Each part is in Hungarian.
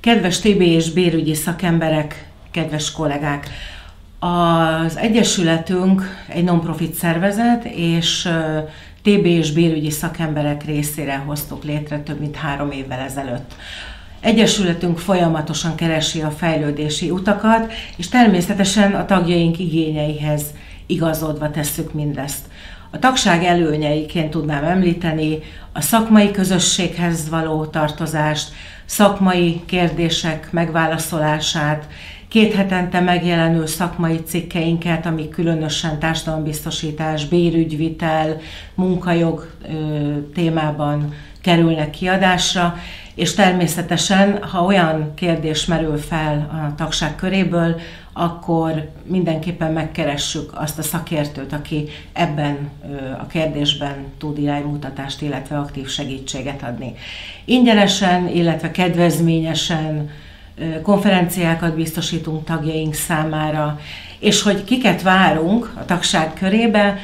Kedves TB és bérügyi szakemberek, kedves kollégák! Az Egyesületünk egy non-profit szervezet, és TB és bérügyi szakemberek részére hoztuk létre több mint 3 évvel ezelőtt. Egyesületünk folyamatosan keresi a fejlődési utakat, és természetesen a tagjaink igényeihez igazodva tesszük mindezt. A tagság előnyeiként tudnám említeni a szakmai közösséghez való tartozást, szakmai kérdések megválaszolását, 2 hetente megjelenő szakmai cikkeinket, amik különösen társadalombiztosítás, bérügyvitel, munkajog témában kerülnek kiadásra, és természetesen, ha olyan kérdés merül fel a tagság köréből, akkor mindenképpen megkeressük azt a szakértőt, aki ebben a kérdésben tud iránymutatást, illetve aktív segítséget adni. Ingyenesen, illetve kedvezményesen konferenciákat biztosítunk tagjaink számára, és hogy kiket várunk a tagság körébe,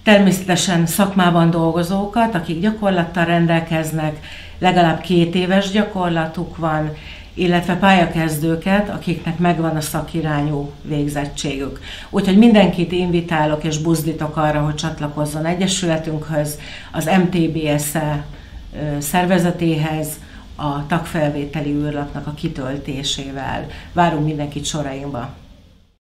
természetesen szakmában dolgozókat, akik gyakorlattal rendelkeznek, legalább 2 éves gyakorlatuk van, illetve pályakezdőket, akiknek megvan a szakirányú végzettségük. Úgyhogy mindenkit invitálok és buzdítok arra, hogy csatlakozzon Egyesületünkhöz, az MTBSE szervezetéhez, a tagfelvételi űrlapnak a kitöltésével. Várunk mindenkit sorainkba!